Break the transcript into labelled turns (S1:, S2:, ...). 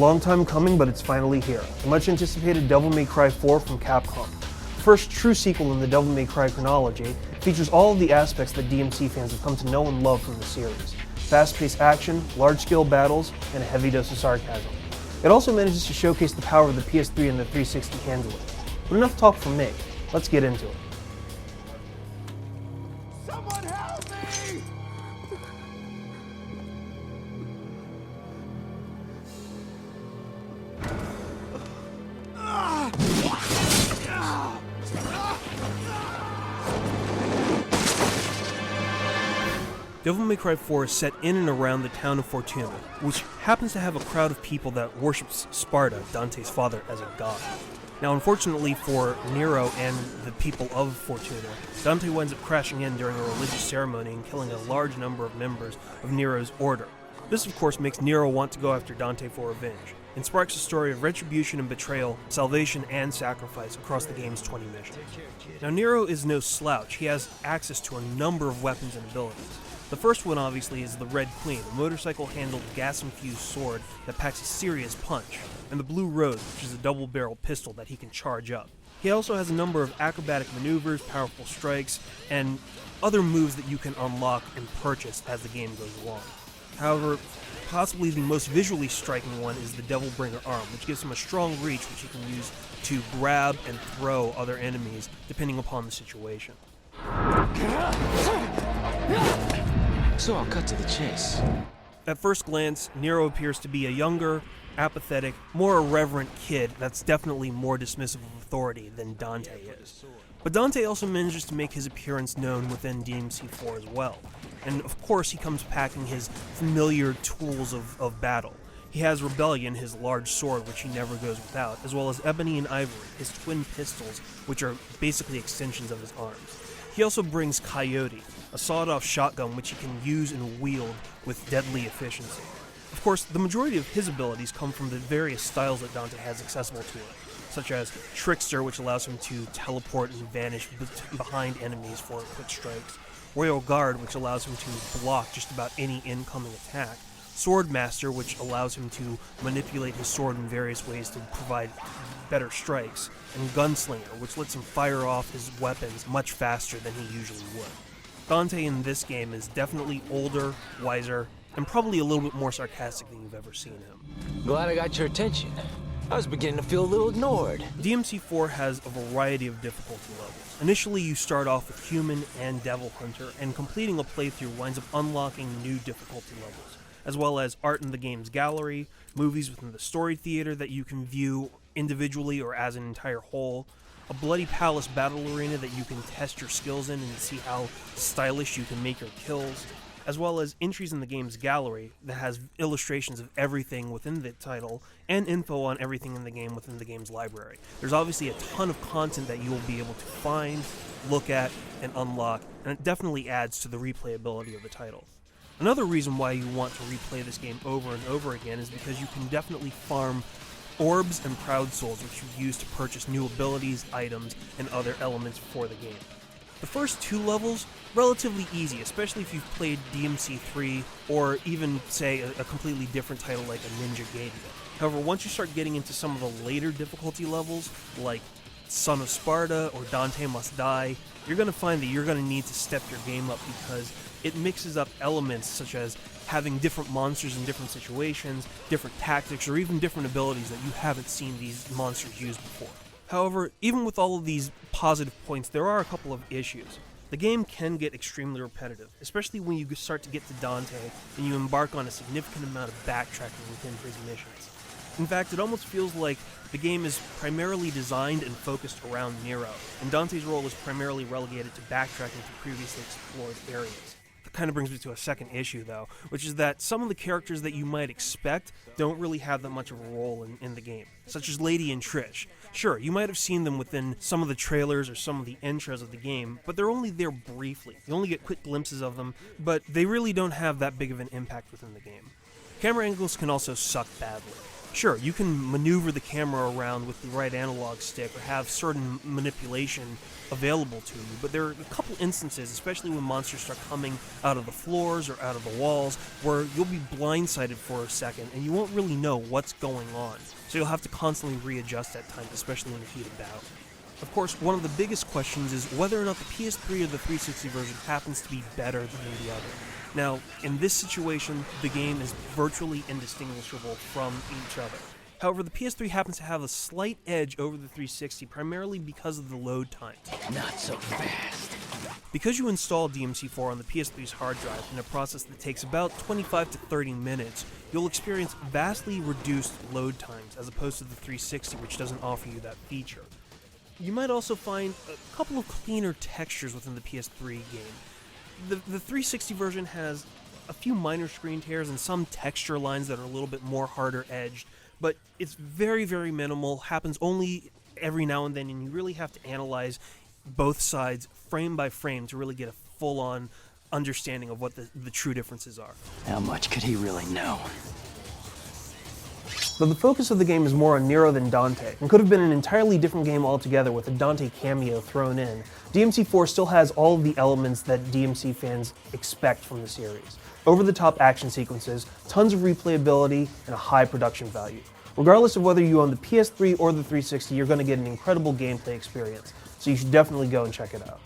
S1: long time coming, but it's finally here. The much anticipated Devil May Cry 4 from Capcom. The first true sequel in the Devil May Cry chronology, features all of the aspects that DMC fans have come to know and love from the series. Fast-paced action, large-scale battles, and a heavy dose of sarcasm. It also manages to showcase the power of the PS3 and the 360 handling. But enough talk from me, let's get into it.
S2: Someone help me!
S1: Devil May Cry 4 is set in and around the town of Fortuna, which happens to have a crowd of people that worships Sparta, Dante's father, as a god. Now, unfortunately for Nero and the people of Fortuna, Dante winds up crashing in during a religious ceremony and killing a large number of members of Nero's order. This, of course, makes Nero want to go after Dante for revenge, and sparks a story of retribution and betrayal, salvation and sacrifice across the game's 20 missions. Now, Nero is no slouch. He has access to a number of weapons and abilities. The first one, obviously, is the Red Queen, a motorcycle-handled, gas-infused sword that packs a serious punch, and the Blue Rose, which is a double-barreled pistol that he can charge up. He also has a number of acrobatic maneuvers, powerful strikes, and other moves that you can unlock and purchase as the game goes along. However, possibly the most visually striking one is the Devilbringer arm, which gives him a strong reach which he can use to grab and throw other enemies depending upon the situation.
S3: So I'll cut to the chase.
S1: At first glance, Nero appears to be a younger, apathetic, more irreverent kid that's definitely more dismissive of authority than Dante is. But Dante also manages to make his appearance known within DMC4 as well. And of course he comes packing his familiar tools of battle. He has Rebellion, his large sword, which he never goes without, as well as Ebony and Ivory, his twin pistols, which are basically extensions of his arms. He also brings Coyote, a sawed-off shotgun which he can use and wield with deadly efficiency. Of course, the majority of his abilities come from the various styles that Dante has accessible to him, such as Trickster, which allows him to teleport and vanish behind enemies for quick strikes, Royal Guard, which allows him to block just about any incoming attack, Swordmaster, which allows him to manipulate his sword in various ways to provide better strikes, and Gunslinger, which lets him fire off his weapons much faster than he usually would. Dante in this game is definitely older, wiser, and probably a little bit more sarcastic than you've ever seen him.
S3: Glad I got your attention. I was beginning to feel a little ignored.
S1: DMC4 has a variety of difficulty levels. Initially, you start off with Human and Devil Hunter, and completing a playthrough winds up unlocking new difficulty levels, as well as art in the game's gallery, movies within the story theater that you can view individually or as an entire whole, a Bloody Palace battle arena that you can test your skills in and see how stylish you can make your kills, as well as entries in the game's gallery that has illustrations of everything within the title and info on everything in the game within the game's library. There's obviously a ton of content that you will be able to find, look at, and unlock, and it definitely adds to the replayability of the title. Another reason why you want to replay this game over and over again is because you can definitely farm orbs and proud souls, which you use to purchase new abilities, items, and other elements for the game. The first two levels, relatively easy, especially if you've played DMC3 or even, say, a completely different title like a Ninja Gaiden. However, once you start getting into some of the later difficulty levels, like Son of Sparta or Dante Must Die, you're going to find that you're going to need to step your game up because it mixes up elements such as having different monsters in different situations, different tactics, or even different abilities that you haven't seen these monsters use before. However, even with all of these positive points, there are a couple of issues. The game can get extremely repetitive, especially when you start to get to Dante and you embark on a significant amount of backtracking within his missions. In fact, it almost feels like the game is primarily designed and focused around Nero, and Dante's role is primarily relegated to backtracking to previously explored areas. That kind of brings me to a second issue, though, which is that some of the characters that you might expect don't really have that much of a role in the game, such as Lady and Trish. Sure, you might have seen them within some of the trailers or some of the intros of the game, but they're only there briefly. You only get quick glimpses of them, but they really don't have that big of an impact within the game. Camera angles can also suck badly. Sure, you can maneuver the camera around with the right analog stick or have certain manipulation available to you, but there are a couple instances, especially when monsters start coming out of the floors or out of the walls, where you'll be blindsided for a second and you won't really know what's going on. So you'll have to constantly readjust at times, especially in the heat of battle. Of course, one of the biggest questions is whether or not the PS3 or the 360 version happens to be better than the other. Now, in this situation, the game is virtually indistinguishable from each other. However, the PS3 happens to have a slight edge over the 360, primarily because of the load times.
S3: Not so fast.
S1: Because you install DMC4 on the PS3's hard drive in a process that takes about 25 to 30 minutes, you'll experience vastly reduced load times as opposed to the 360, which doesn't offer you that feature. You might also find a couple of cleaner textures within the PS3 game. The 360 version has a few minor screen tears and some texture lines that are a little bit more harder edged, but it's very, very minimal, happens only every now and then, and you really have to analyze both sides frame by frame to really get a full-on understanding of what the true differences are.
S3: How much could he really know?
S1: Though the focus of the game is more on Nero than Dante, and could have been an entirely different game altogether with a Dante cameo thrown in, DMC4 still has all of the elements that DMC fans expect from the series. Over-the-top action sequences, tons of replayability, and a high production value. Regardless of whether you own the PS3 or the 360, you're going to get an incredible gameplay experience, so you should definitely go and check it out.